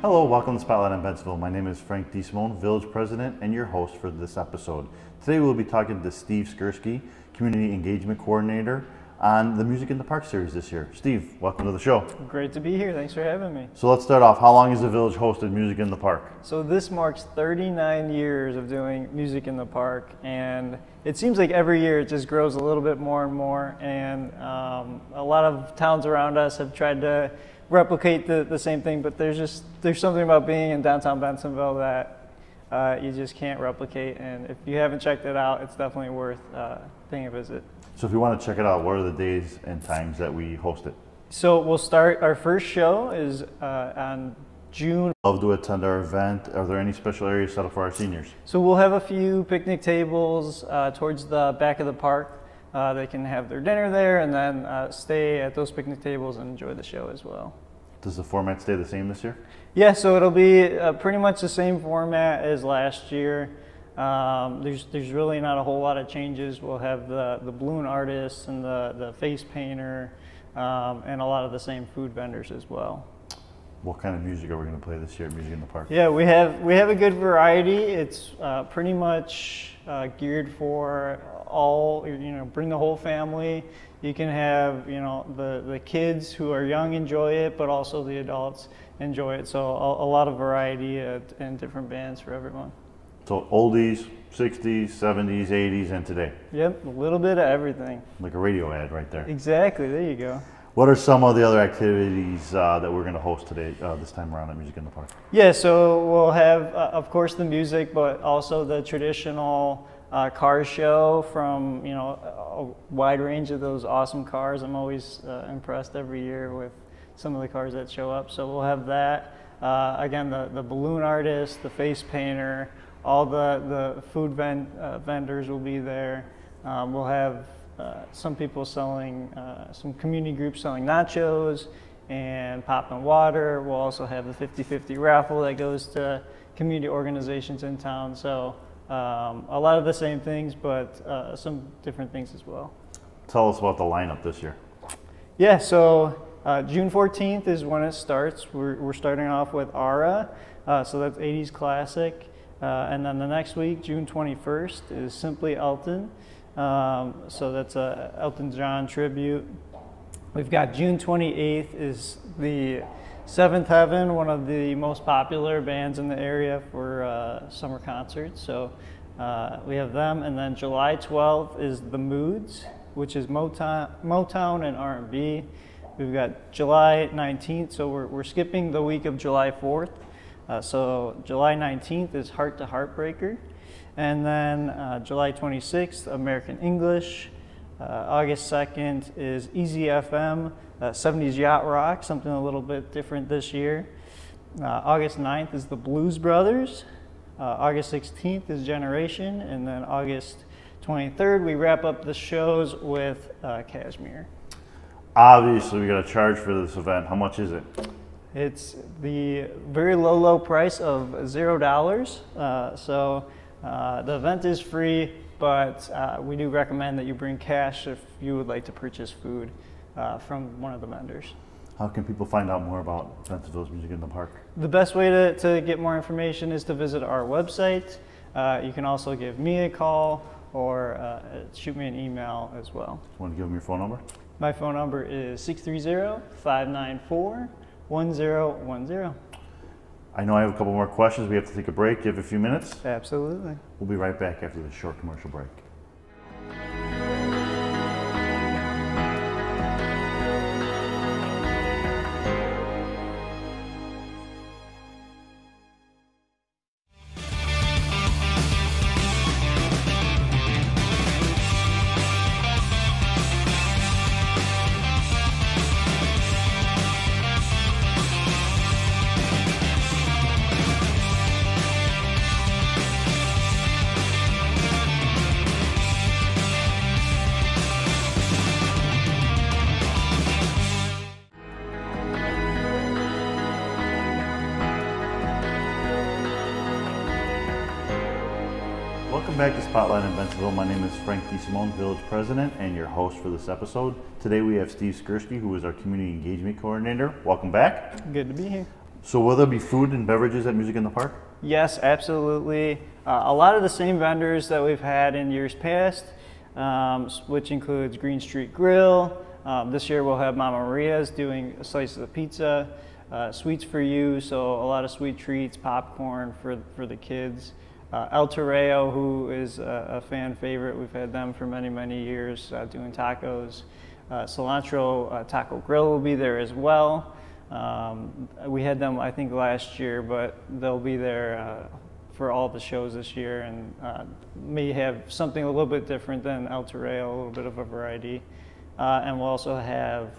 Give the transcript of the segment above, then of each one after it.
Hello, welcome to Spotlight on Bensenville. My name is Frank DeSimone, Village President and your host for this episode. Today we'll be talking to Steve Skursky, Community Engagement Coordinator on the Music in the Park series this year. Steve, welcome to the show. Great to be here. Thanks for having me. So let's start off. How long has the Village hosted Music in the Park? So this marks 39 years of doing Music in the Park, and it seems like every year it just grows a little bit more and more, and a lot of towns around us have tried to replicate the same thing, but there's something about being in downtown Bensenville that you just can't replicate, and if you haven't checked it out, it's definitely worth paying a visit. So if you want to check it out, what are the days and times that we host it? So we'll start, our first show is on June. Love to attend our event. Are there any special areas set up for our seniors? So we'll have a few picnic tables towards the back of the park. They can have their dinner there and then stay at those picnic tables and enjoy the show as well. Does the format stay the same this year? Yeah, so it'll be pretty much the same format as last year. There's really not a whole lot of changes. We'll have the balloon artists and the face painter and a lot of the same food vendors as well. What kind of music are we going to play this year at Music in the Park? Yeah, we have a good variety. It's pretty much geared for all, bring the whole family. You can have, the kids who are young enjoy it, but also the adults enjoy it. So a lot of variety and different bands for everyone. So oldies, 60s, 70s, 80s, and today. Yep, a little bit of everything. Like a radio ad right there. Exactly, there you go. What are some of the other activities that we're going to host today, this time around at Music in the Park? Yeah, so we'll have, of course, the music, but also the traditional car show from, a wide range of those awesome cars. I'm always impressed every year with some of the cars that show up. So we'll have that. Again, the balloon artist, the face painter, all the food vendors will be there. We'll have some people selling, some community groups selling nachos and popping water. We'll also have the 50-50 raffle that goes to community organizations in town. So a lot of the same things, but some different things as well. Tell us about the lineup this year. Yeah, so June 14th is when it starts. We're starting off with Aura, so that's 80s classic. And then the next week, June 21st, is Simply Elton. So that's a Elton John tribute. We've got June 28th is the Seventh Heaven, one of the most popular bands in the area for summer concerts. So we have them. And then July 12th is The Moods, which is Motown and R&B. We've got July 19th, so we're skipping the week of July 4th. So July 19th is Heart to Heartbreaker. And then July 26th, American English. August 2nd is Easy FM, 70s Yacht Rock, something a little bit different this year. August 9th is the Blues Brothers. August 16th is Generation. And then August 23rd, we wrap up the shows with Kashmir. Obviously, we got to charge for this event. How much is it? It's the very low price of $0. So the event is free, but we do recommend that you bring cash if you would like to purchase food from one of the vendors. How can people find out more about Bensenville's Music in the Park? The best way to get more information is to visit our website. You can also give me a call or shoot me an email as well. Want to give them your phone number? My phone number is 630-594-1010. I know I have a couple more questions. We have to take a break. You have a few minutes? Absolutely. We'll be right back after this short commercial break. Welcome back to Spotlight in Bensenville. My name is Frank DeSimone, Village President and your host for this episode. Today we have Steve Skursky, who is our Community Engagement Coordinator. Welcome back. Good to be here. So will there be food and beverages at Music in the Park? Yes, absolutely. A lot of the same vendors that we've had in years past, which includes Green Street Grill. This year we'll have Mama Maria's doing a slice of the pizza, Sweets for You, so a lot of sweet treats, popcorn for the kids. El Toreo, who is a fan favorite, we've had them for many, many years doing tacos. Cilantro Taco Grill will be there as well. We had them, I think, last year, but they'll be there for all the shows this year, and may have something a little bit different than El Toreo, a little bit of a variety. And we'll also have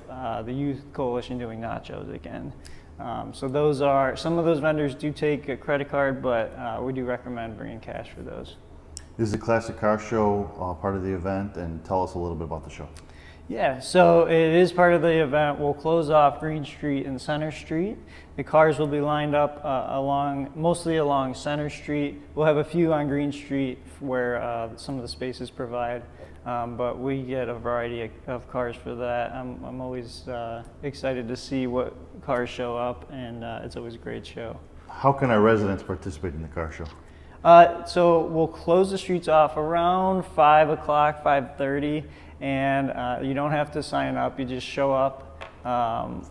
the Youth Coalition doing nachos again. So those are, some of those vendors do take a credit card, but we do recommend bringing cash for those. Is the Classic Car Show part of the event? And tell us a little bit about the show. Yeah, so it is part of the event. We'll close off Green Street and Center Street. The cars will be lined up mostly along Center Street. We'll have a few on Green Street where some of the spaces provide, but we get a variety of cars for that. I'm always excited to see what cars show up, and it's always a great show. How can our residents participate in the car show? So we'll close the streets off around 5 o'clock, 5:30. And you don't have to sign up, you just show up.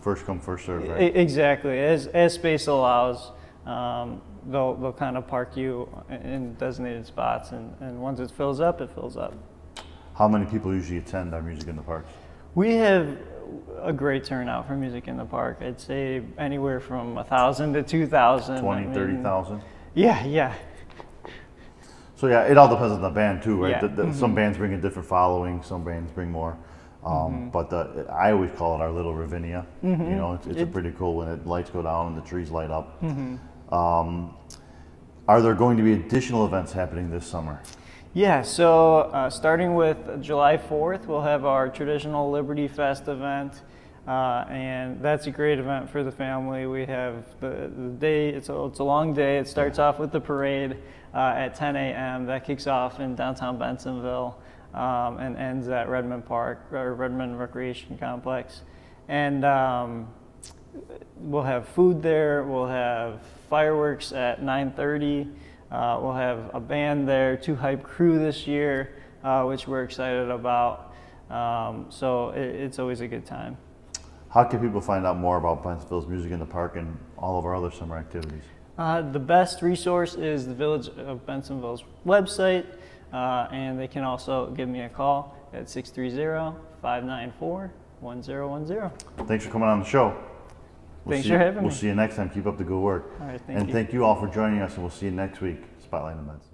First come, first serve, right? Exactly, as space allows, they'll kind of park you in designated spots, and once it fills up, it fills up. How many people usually attend our Music in the Park? We have a great turnout for Music in the Park. I'd say anywhere from 1,000 to 2,000. 20, 30,000? Yeah. So yeah, it all depends on the band too, right? Yeah. Some bands bring a different following, some bands bring more. But I always call it our little Ravinia. You know, it's pretty cool when the lights go down and the trees light up. Are there going to be additional events happening this summer? Yeah, so starting with July 4th, we'll have our traditional Liberty Fest event. And that's a great event for the family. We have the day, it's a long day. It starts off with the parade at 10 a.m. That kicks off in downtown Bensenville and ends at Redmond Park, or Redmond Recreation Complex. And we'll have food there. We'll have fireworks at 9:30. We'll have a band there, 2 hype crew this year, which we're excited about. So it's always a good time. How can people find out more about Bensenville's Music in the Park and all of our other summer activities? The best resource is the Village of Bensenville's website, and they can also give me a call at 630-594-1010. Thanks for coming on the show. Thanks for having me. We'll see you next time. Keep up the good work. All right, And thank you all for joining us, and we'll see you next week. Spotlight on Bensenville.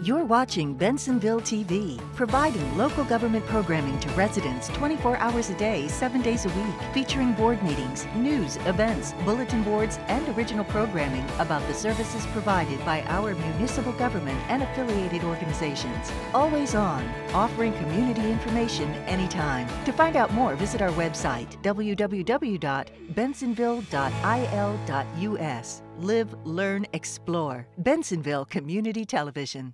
You're watching Bensenville TV, providing local government programming to residents 24 hours a day, 7 days a week, featuring board meetings, news, events, bulletin boards, and original programming about the services provided by our municipal government and affiliated organizations. Always on, offering community information anytime. To find out more, visit our website, www.bensenville.il.us. Live, learn, explore. Bensenville Community Television.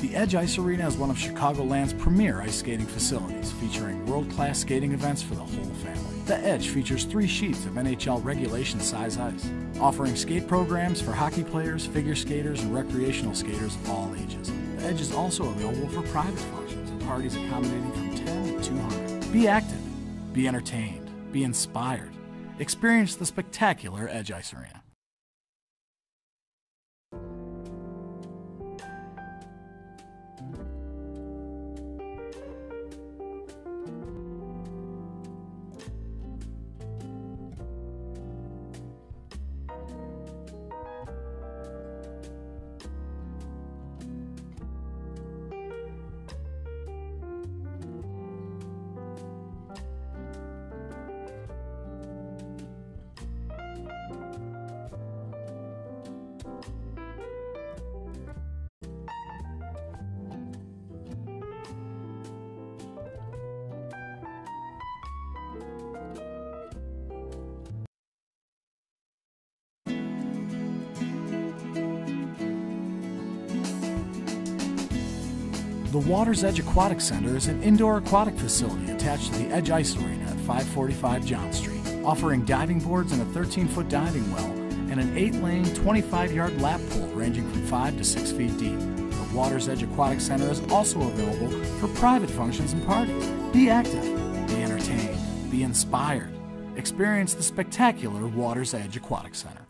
The Edge Ice Arena is one of Chicagoland's premier ice skating facilities, featuring world-class skating events for the whole family. The Edge features 3 sheets of NHL regulation size ice, offering skate programs for hockey players, figure skaters, and recreational skaters of all ages. The Edge is also available for private functions and parties accommodating from 10 to 200. Be active, be entertained, be inspired. Experience the spectacular Edge Ice Arena. The Water's Edge Aquatic Center is an indoor aquatic facility attached to the Edge Ice Arena at 545 John Street, offering diving boards and a 13-foot diving well and an 8-lane, 25-yard lap pool ranging from 5 to 6 feet deep. The Water's Edge Aquatic Center is also available for private functions and parties. Be active, be entertained, be inspired. Experience the spectacular Water's Edge Aquatic Center.